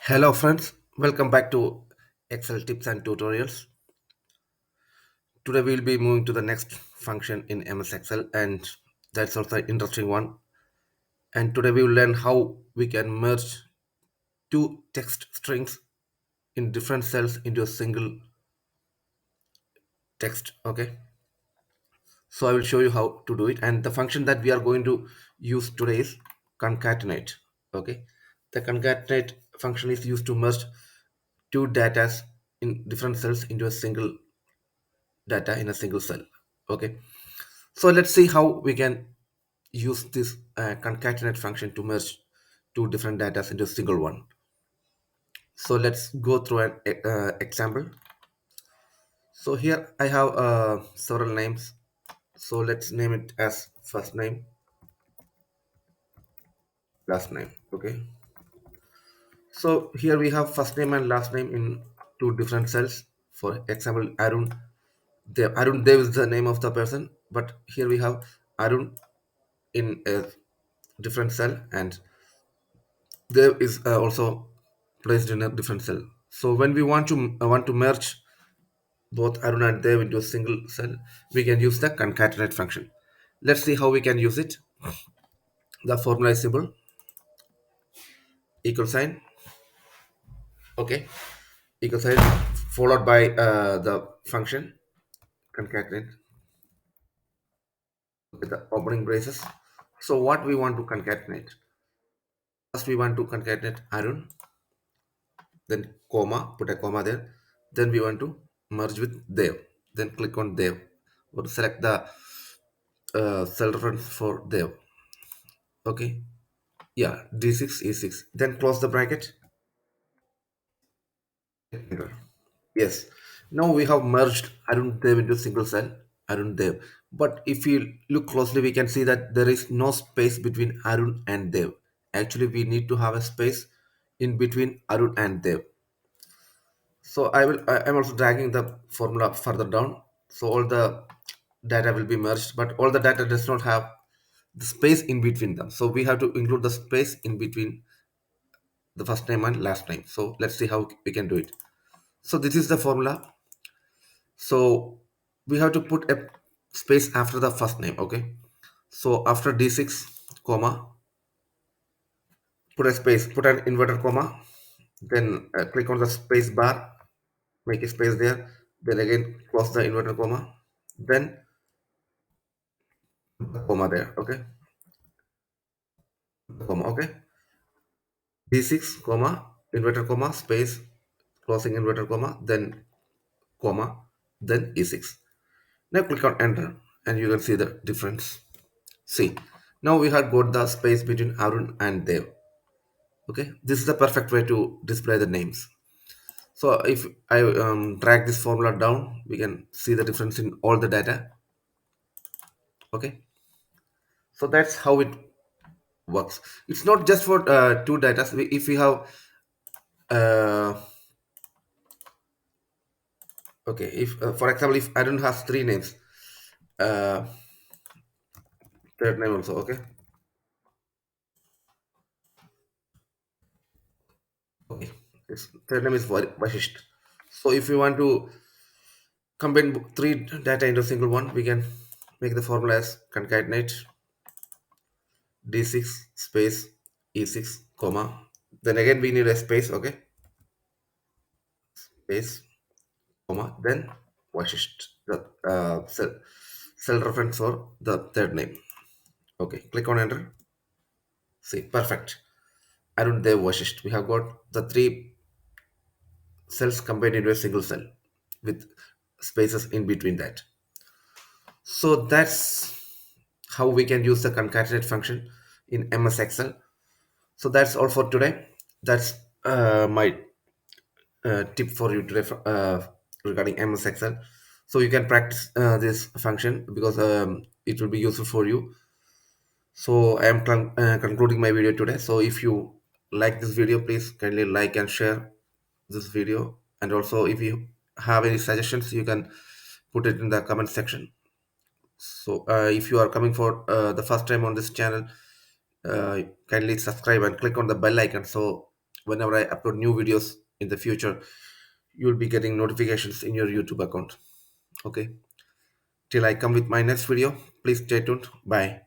Hello friends, welcome back to Excel tips and tutorials. Today we'll be moving to the next function in MS Excel and that's also an interesting one. And today we will learn how we can merge two text strings in different cells into a single text. Okay, so I will show you how to do it. And the function that we are going to use today is concatenate. Okay, the concatenate function is used to merge two datas in different cells into a single data in a single cell. Okay, so let's see how we can use this concatenate function to merge two different data into a single one. So let's go through an example. So here I have several names. So let's name it as first name, last name. Okay, so here we have first name and last name in two different cells. For example, Arun Dev. Arun Dev is the name of the person, but here we have Arun in a different cell, and Dev is also placed in a different cell. So when we want to merge both Arun and Dev into a single cell, we can use the concatenate function. Let's see how we can use it. The formula is simple: equal sign, okay, equal sign followed by the function concatenate with the opening braces. So what we want to concatenate? First, we want to concatenate Arun, then comma, put a comma there. Then we want to merge with Dev. Then click on Dev or select the cell reference for Dev. Okay, yeah, D6 E6. Then close the bracket. Enter. Yes, now we have merged Arun Dev into single cell Arun Dev. But if you look closely, we can see that there is no space between Arun and Dev. Actually, we need to have a space in between Arun and Dev. So I'm also dragging the formula further down. So all the data will be merged, but all the data does not have the space in between them. So we have to include the space in between the first name and last name. So let's see how we can do it. So this is the formula. So we have to put a space after the first name. Okay. So after D6 comma, put a space, put an inverted comma, then click on the space bar, make a space there, then again close the inverted comma, then the comma there. Okay. Comma. Okay. D6 comma, inverted comma, space, closing inverted comma, then comma, then E6. Now click on enter and you can see the difference. See, now we have got the space between Arun and Dev. Okay, this is the perfect way to display the names. So if I drag this formula down, we can see the difference in all the data. Okay, so that's how it works. It's not just for two data. If we have uh, okay, if for example, if Arun has three names, uh, third name also. Okay, okay, his third name is Vashisht. So if we want to combine three data into a single one, we can make the formula as concatenate d6 space e6 comma. Then again we need a space, okay, space comma. Then Vashisht, the cell reference for the third name. Okay, click on enter. See, perfect. Arun Dev Vashisht. We have got the three cells combined into a single cell with spaces in between that. So that's how we can use the concatenate function in MS Excel. So that's all for today. That's my tip for you today regarding MS Excel. So you can practice this function because it will be useful for you. So I am concluding my video today. So if you like this video, please kindly like and share this video. And also if you have any suggestions, you can put it in the comment section. So if you are coming for the first time on this channel, kindly subscribe and click on the bell icon so whenever I upload new videos in the future, you'll be getting notifications in your YouTube account. Okay. Till I come with my next video, please stay tuned. Bye.